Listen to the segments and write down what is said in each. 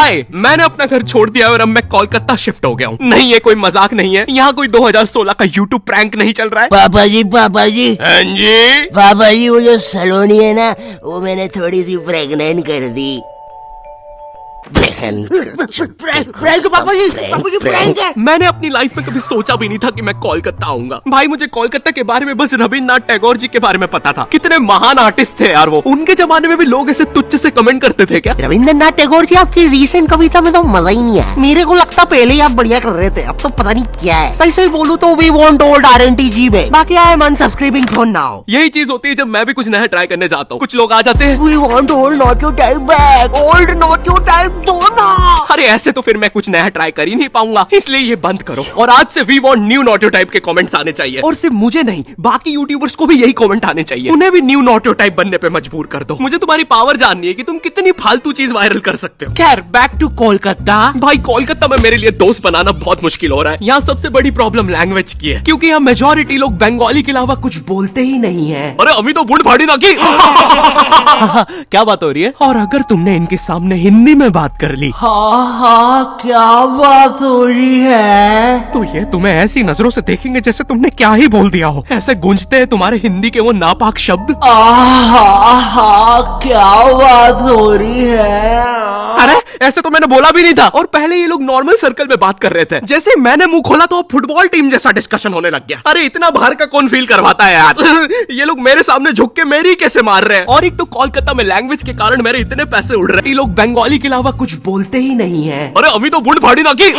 हाय, मैंने अपना घर छोड़ दिया और अब मैं कोलकाता शिफ्ट हो गया हूँ। नहीं, ये कोई मजाक नहीं है। यहाँ कोई 2016 का यूट्यूब प्रैंक नहीं चल रहा है। पापा जी हाँ जी पापा जी, वो जो सलोनी है ना, वो मैंने थोड़ी सी प्रेग्नेंट कर दी। पापा जी प्रैंक है। मैंने अपनी लाइफ में कभी सोचा भी नहीं था कि मैं कोलकाता आऊंगा। भाई, मुझे कोलकाता के बारे में बस रविन्द्रनाथ टैगोर जी के बारे में पता था। कितने महान आर्टिस्ट थे यार वो। उनके जमाने में भी लोग ऐसे तुच्छ से कमेंट करते थे क्या? रविन्द्रनाथ टैगोर जी, आपकी रीसेंट कविता में तो मजा ही नहीं है। मेरे को लगता पहले ही आप बढ़िया कर रहे थे, अब तो पता नहीं क्या है। सही सही बोलूं तो वी वांट ओल्ड RNTG में। बाकी आई एम अनसब्सक्राइबिंग फ्रॉम नाउ। यही चीज होती है जब मैं भी कुछ नया ट्राई करने जाता हूँ। कुछ लोग आ जाते हैं, we want old not your type back, old not your type दो ना। अरे ऐसे तो फिर मैं कुछ नया ट्राई कर ही नहीं पाऊंगा, इसलिए ये बंद करो। और आज से we want new not your type के कमेंट्स आने चाहिए। और सिर्फ मुझे नहीं, बाकी यूट्यूबर्स को भी यही कमेंट आने चाहिए। उन्हें भी न्यू नॉट योर टाइप बनने पे मजबूर कर दो। मुझे तुम्हारी पावर जाननी है कि तुम कितनी फालतू चीज वायरल कर सकते हो। खैर, बैक टू कोलकाता। भाई, कोलकाता में मेरे लिए दोस्त बनाना बहुत मुश्किल हो रहा है। यहाँ सबसे बड़ी प्रॉब्लम लैंग्वेज की है, क्योंकि यहाँ मेजोरिटी लोग बंगाली के अलावा कुछ बोलते ही नहीं है। अरे अभी तो बुढ़ फाड़ी ना की। क्या बात हो रही है? और अगर तुमने इनके सामने हिंदी में बात कर ली, हाँ, क्या बात हो रही है? तो ये तुम्हें ऐसी नजरों से देखेंगे जैसे तुमने क्या ही बोल दिया हो। ऐसे गूंजते हैं तुम्हारे हिंदी के वो नापाक शब्द। क्या बात हो रही है? अरे ऐसे तो मैंने बोला भी नहीं था। और पहले ये लोग नॉर्मल सर्कल में बात कर रहे थे, जैसे मैंने मुंह खोला तो फुटबॉल टीम जैसा डिस्कशन होने लग गया। अरे इतना बाहर का कौन फील करवाता है यार? ये लोग मेरे सामने झुक के मेरी कैसे मार रहे हैं? और एक तो कोलकाता में लैंग्वेज के कारण मेरे इतने पैसे उड़ रहे हैं। ये लोग बंगाली के अलावा कुछ बोलते ही नहीं है। अरे अभी तो बुढ़ फाड़ी ना की।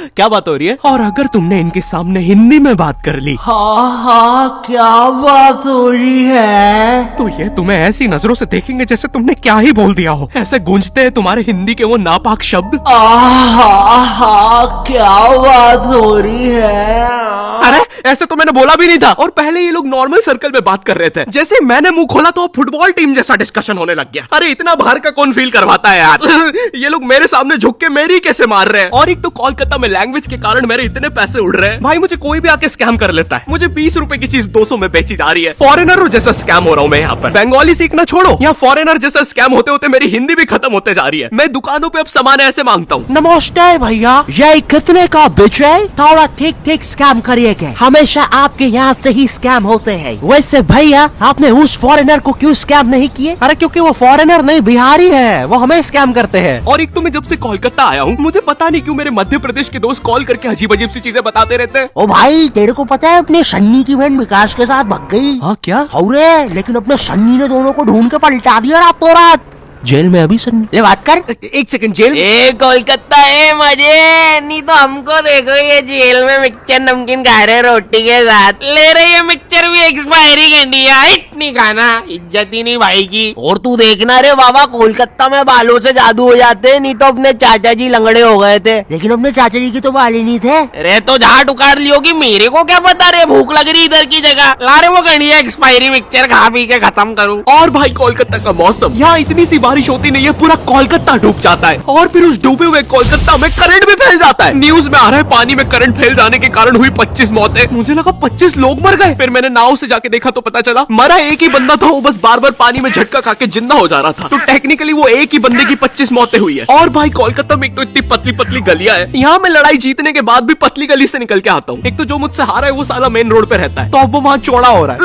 क्या बात हो रही है? और अगर तुमने इनके सामने हिंदी में बात कर ली, क्या बात हो रही है? तो ये तुम्हें ऐसी नजरों से देखेंगे जैसे तुमने क्या ही बोल दिया हो। ऐसे गूंजते हैं तुम्हारे हिंदी के वो नापाक शब्द। क्या बात हो रही है? अरे ऐसे तो मैंने बोला भी नहीं था। और पहले ये लोग नॉर्मल सर्कल में बात कर रहे थे, जैसे मैंने मुंह खोला तो फुटबॉल टीम जैसा डिस्कशन होने लग गया। अरे इतना बाहर का कौन फील करवाता है यार? ये लोग मेरे सामने झुक के मेरी कैसे मार रहे हैं? और एक तो कोलकाता में लैंग्वेज के कारण मेरे इतने पैसे उड़ रहे हैं। भाई, मुझे कोई भी आके स्कैम कर लेता है। मुझे 20 रुपए की चीज 200 में बेची जा रही है। फॉरेनर जैसा स्कैम हो रहा हूँ मैं यहाँ पर। बंगाली सीखना छोड़ो, यहाँ फॉरेनर जैसा स्कैम होते होते मेरी हिंदी भी खत्म होते जा रही है। मैं दुकानों पे अब सामान ऐसे मांगता हूँ, नमस्ते भैया, ये कितने का बेच है? थोड़ा ठीक ठीक स्कैम करिएगा, हमेशा आपके यहाँ से ही स्कैम होते हैं। वैसे भैया, आपने उस फॉरेनर को क्यों स्कैम नहीं किए? अरे क्योंकि वो फॉरेनर नहीं, बिहारी है, वो हमें स्कैम करते हैं। और एक तो मैं जब से कोलकाता आया हूँ, मुझे पता नहीं क्यों मेरे मध्य प्रदेश के दोस्त कॉल करके अजीब अजीब सी चीजें बताते रहते हैं। ओ भाई, तेरे को पता है अपने सन्नी की बहन विकास के साथ भाग गई? हाँ क्या? अरे लेकिन अपने सन्नी ने दोनों को ढूंढ के पलटा दिया रातों रात। जेल में अभी सन्नी। ये बात कर। एक सेकंड, जेल? कोलकाता है मजे नहीं तो हमको देखो, ये जेल में मिक्सचर नमकीन खा रहे रोटी के साथ। ले रही है मिक्सचर भी एक्सपायरी कैंडी है, इतनी खाना इज्जत ही नहीं भाई की। और तू देखना रे बाबा, कोलकाता में बालों से जादू हो जाते, नहीं तो अपने चाचा जी लंगड़े हो गए थे। लेकिन अपने चाचा जी की तो बाल ही नहीं थे। अरे तो झाट उखाड़ लियो कि मेरे को क्या पता रे, भूख लग रही इधर की जगह। ला रे वो गणिया एक्सपायरी मिक्सचर खा पी के खत्म करूँ। और भाई, कोलकाता का मौसम, यहाँ इतनी सी बारिश होती नहीं है, पूरा कोलकाता डूब जाता है। और फिर उस डूबे हुए कोलकाता में करंट भी फैल जाता है। न्यूज में आ रहा है पानी में करंट फैल जाने के कारण हुई 25 मौतें। मुझे लगा 25 लोग मर गए। फिर मैंने नाव से जाके देखा तो पता चला मरा एक ही बंदा था, वो बस बार बार पानी में झटका खा के जिंदा हो जा रहा था। तो टेक्निकली वो एक ही बंदे की 25 मौतें हुई है। और भाई, कोलकाता में एक तो इतनी पतली पतली गलियां है। यहाँ मैं लड़ाई जीतने के बाद भी पतली गली से निकल के आता हूँ। एक तो जो मुझसे हारा है वो साला मेन रोड पे रहता है, तो अब वो वहाँ चौड़ा हो रहा है।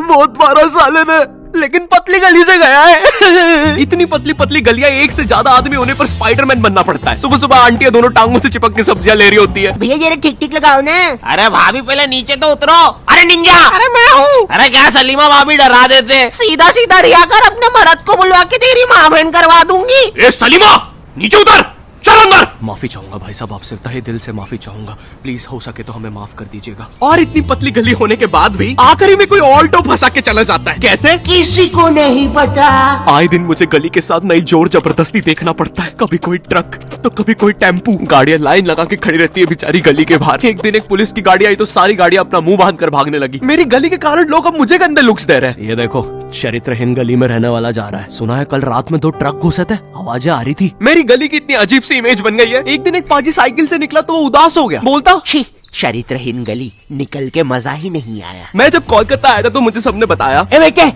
बहुत मारा साले ने, लेकिन पतली गली से गया है। इतनी पतली पतली गलियां, एक से ज्यादा आदमी होने पर स्पाइडरमैन बनना पड़ता है। सुबह सुबह आंटियां दोनों टांगों से चिपक के सब्जियां ले रही होती है। भैया जरा ठीक ठीक लगाओ ना। अरे भाभी पहले नीचे तो उतरो। अरे निंजा, अरे मैं हूँ। अरे क्या सलीमा भाभी डरा देते। सीधा सीधा रिया कर, अपने मर्द को बुलवा के तेरी माँ बहन करवा दूंगी। ए सलीमा, नीचे उतर, चल अंदर। माफी चाहूंगा भाई साहब, आपसे तहे दिल से माफी चाहूंगा। प्लीज हो सके तो हमें माफ कर दीजिएगा। और इतनी पतली गली होने के बाद भी आखिरी में कोई ऑल्टो फंसा के चला जाता है। कैसे? किसी को नहीं पता। आए दिन मुझे गली के साथ नई जोर जबरदस्ती देखना पड़ता है। कभी कोई ट्रक तो कभी कोई टेम्पू। गाड़ियां लाइन लगा के खड़ी रहती है बेचारी गली के बाहर। एक दिन एक पुलिस की गाड़ी आई तो सारी गाड़ियां अपना मुंह बांध कर भागने लगी। मेरी गली के कारण लोग अब मुझे गंदे लुक्स दे रहे हैं। ये देखो, चरित्रहीन गली में रहने वाला जा रहा है। सुना है कल रात में 2 ट्रक घुसे थे, आवाजें आ रही थी। मेरी गली की इतनी अजीब सी इमेज बन गई है। एक दिन एक पाजी साइकिल से निकला तो वो उदास हो गया, बोलता छी, चरित्रहीन गली, निकल के मजा ही नहीं आया। मैं जब कोलकाता आया था तो मुझे सबने बताया, ए बेटे,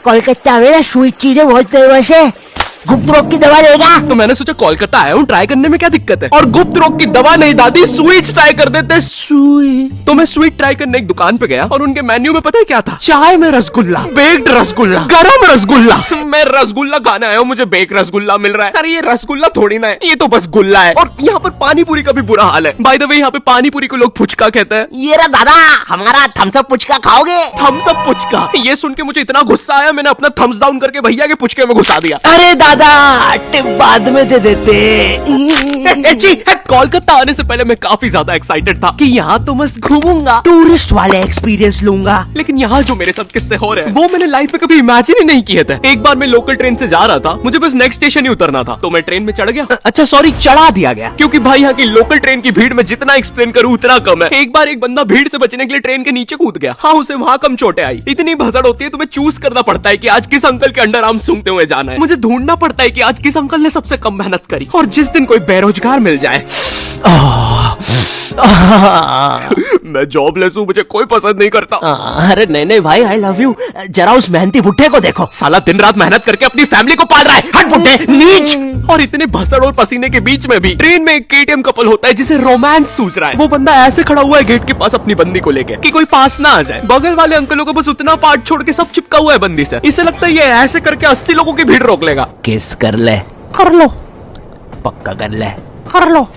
कोलकाता में ना स्वीट चीजें बहुत फेमस है। गुप्त रोग की दवा देगा? तो मैंने सोचा कोलकाता आया हूँ, ट्राई करने में क्या दिक्कत है। और गुप्त रोग की दवा नहीं दादी, स्वीट्स ट्राई कर देते। स्वीट? तो मैं स्वीट ट्राई करने एक दुकान पे गया और उनके मेन्यू में पता है क्या था? चाय में रसगुल्ला, बेक्ड रसगुल्ला, गरम रसगुल्ला। मैं रसगुल्ला खाने आया हूँ, मुझे बेक रसगुल्ला मिल रहा है। अरे ये रसगुल्ला थोड़ी ना है, ये तो बस गुल्ला है। और यहाँ पर पानी पूरी का भी बुरा हाल है। बाय द वे यहाँ पे पानी पूरी को लोग फुचका कहते हैं। ये रहा दादा, हमारा थम्स अप पुचका खाओगे? थम्स अप पुचका, ये सुन के मुझे इतना गुस्सा आया, मैंने अपना थम्स डाउन करके भैया के पुचके में घुसा दिया। अरे दादा, टिप बाद में दे देते। कोलकाता आने से पहले मैं काफी ज्यादा एक्साइटेड था कि यहाँ तो मस्त घूमूंगा, टूरिस्ट वाले एक्सपीरियंस लूंगा। लेकिन यहाँ जो मेरे साथ किस्से हो रहे हैं वो मैंने लाइफ में कभी इमेजिन ही नहीं किए थे। एक बार मैं लोकल ट्रेन से जा रहा था, मुझे बस नेक्स्ट स्टेशन ही उतरना था, तो मैं ट्रेन में चढ़ गया। अच्छा सॉरी, चढ़ा दिया गया। क्योंकि भाई यहाँ की लोकल ट्रेन की भीड़ में जितना एक्सप्लेन करूँ उतना कम है। एक बार एक बंदा भीड़ से बचने के लिए ट्रेन के नीचे कूद गया। हाँ, उसे वहाँ कम चोटें आई। इतनी भसड़ होती है, तुम्हें चूज करना पड़ता है कि आज किस अंकल के अंडर आर्म सूंघते हुए जाना है। मुझे ढूंढना पड़ता है कि आज किस अंकल ने सबसे कम मेहनत करी, और जिस दिन कोई बेरोजगार मिल जाए। मैं जॉबलेस हूँ, मुझे कोई पसंद नहीं करता। अरे नहीं नहीं भाई, आई लव यू। जरा उस मेहनती बुड्ढे को देखो, साला दिन रात मेहनत करके अपनी फैमिली को पाल रहा है। हट बुड्ढे, नीच। और इतने भसड़ और पसीने के बीच में भी ट्रेन में एक केटीएम कपल होता है जिसे रोमांस सूझ रहा है। वो बंदा ऐसे खड़ा हुआ है गेट के पास अपनी बंदी को लेके कि कोई पास ना आ जाए। बगल वाले अंकलों को बस उतना पार्ट छोड़ के सब चिपका हुआ है बंदी से। इसे लगता है ये ऐसे करके 80 लोगों की भीड़ रोक लेगा। किस कर ले, कर लो, पक्का कर ले, कर लो।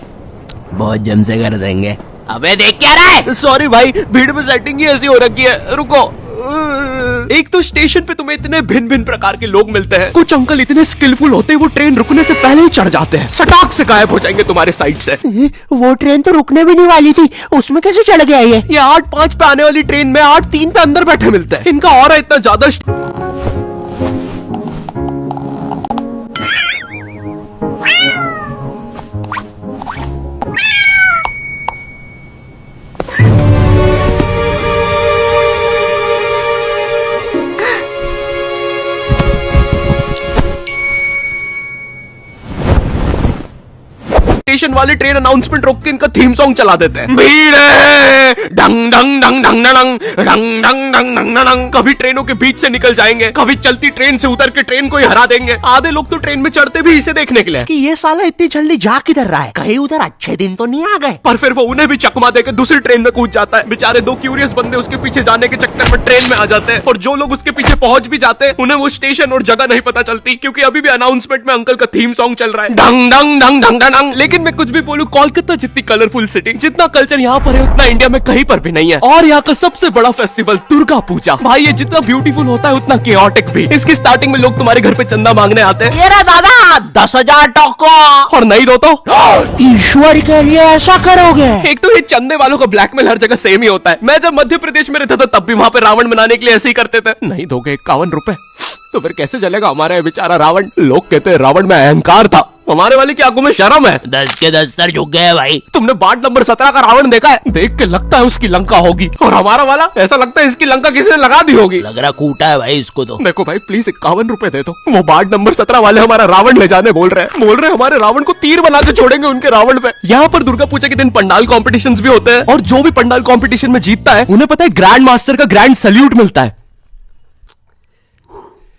बहुत जम से कर देंगे। अबे देख क्या रहा है? सॉरी भाई, भीड़ में सेटिंग ही ऐसी हो रखी है, रुको। एक तो स्टेशन पे तुम्हें इतने भिन्न भिन्न प्रकार के लोग मिलते हैं। कुछ अंकल इतने स्किलफुल होते हैं, वो ट्रेन रुकने से पहले ही चढ़ जाते हैं, सटाक से गायब हो जाएंगे तुम्हारे साइड से। वो ट्रेन तो रुकने भी नहीं वाली थी, उसमें कैसे चढ़ गया ये? 8:05 पे आने वाली ट्रेन में 8:03 पे अंदर बैठे मिलते हैं। इनका ऑरा इतना ज्यादा। स्टेशन वाले ट्रेन अनाउंसमेंट रोक के इनका थीम सॉन्ग चला देते हैं। भीड़ है, डंग डंग डंग डंग डंग डंग डंग डंग डंग डंग। कभी ट्रेनों के बीच से निकल जाएंगे, कभी चलती ट्रेन से उतर के ट्रेन को ही हरा देंगे। आधे लोग तो ट्रेन में चढ़ते भी इसे देखने के लिए कि ये साला इतनी जल्दी जा किधर रहा है, कहीं उधर अच्छे दिन तो नहीं आ गए। पर फिर वो उन्हें भी चकमा देकर दूसरी ट्रेन में कूद जाता है। बेचारे दो क्यूरियस बंदे उसके पीछे जाने के चक्कर में ट्रेन में आ जाते हैं, और जो लोग उसके पीछे पहुंच भी जाते हैं उन्हें वो स्टेशन और जगह नहीं पता चलती, क्योंकि अभी भी अनाउंसमेंट में अंकल का थीम सॉन्ग चल रहा है, डंग डंग डंग डंग डंग। लेकिन मैं कुछ भी बोलूं, कोलकाता जितनी कलरफुल सिटी, जितना कल्चर यहाँ पर है उतना इंडिया में कहीं पर भी नहीं है। और यहाँ का सबसे बड़ा फेस्टिवल दुर्गा पूजा, भाई ये जितना ब्यूटीफुल होता है उतना केओटिक भी। इसकी स्टार्टिंग में लोग तुम्हारे घर पे चंदा मांगने आते हैं। ये रहा दादा, 10,000 टोको। और नहीं दो तो ईश्वर के लिए ऐसा करोगे? एक तो ये चंदे वालों का ब्लैकमेल हर जगह सेम ही होता है। मैं जब मध्य प्रदेश में रहता था तब भी वहाँ पे रावण बनाने के लिए ऐसे ही करते थे। नहीं दोगे 51 रुपए तो फिर कैसे चलेगा हमारा ये बेचारा रावण। लोग कहते हैं रावण में अहंकार था, हमारे वाले की आंखों में शर्म है। 10 के 10 सर झुक गए भाई। तुमने वार्ड नंबर 17 का रावण देखा है? देख के लगता है उसकी लंका होगी, और हमारा वाला ऐसा लगता है इसकी लंका किसी ने लगा दी होगी। लग रहा कूटा है भाई इसको तो। देखो भाई प्लीज 51 रुपए दे दो। वो वार्ड नंबर 17 वाले हमारा रावण ले जाने बोल रहे हमारे रावण को तीर बना के छोड़ेंगे उनके रावण पे। यहाँ पर दुर्गा पूजा के दिन पंडाल कॉम्पिटिशन्स भी होते हैं, और जो भी पंडाल कॉम्पिटिशन में जीतता है उन्हें पता है ग्रैंड मास्टर का ग्रैंड सल्यूट मिलता है।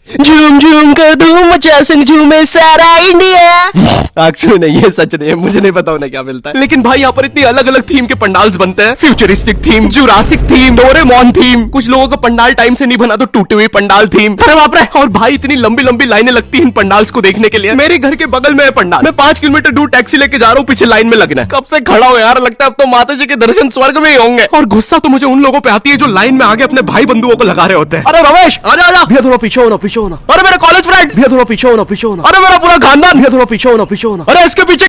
झूम झूम कर धूम मचा संग झूमे सारा इंडिया। एक्चुअली नहीं, ये सच नहीं है, मुझे नहीं पता उन्हें क्या मिलता है। लेकिन भाई यहाँ पर इतनी अलग अलग थीम के पंडाल्स बनते हैं। Futuristic theme, Jurassic theme, Doraemon theme. कुछ लोगों का पंडाल टाइम से नहीं बना तो टूटी हुई पंडाल थीम। अरे बाप रे। और भाई इतनी लंबी लंबी लाइनें लगती हैं इन पंडाल्स को देखने के लिए। मेरे घर के बगल में है पंडाल, मैं 5 किलोमीटर दूर टैक्सी लेके जा रहा हूँ, पीछे लाइन में लगना है। कब से खड़ा हो यार, लगता है अब तो माता जी के दर्शन स्वर्ग में ही होंगे। और गुस्सा तो मुझे उन लोगों पे आती है जो लाइन में आगे अपने भाई बंधुओं को लगा रहे होते हैं। अरे रमेश आजा आजा, भैया थोड़ा पीछे होना, पीछे होना। अरे मेरे कॉलेज फ्रेंड्स, भैया थोड़ा पीछे होना, पीछे होना। अरे मेरा पूरा खानदान, भैया थोड़ा पीछे होना, पीछे होना। अरे इसके पीछे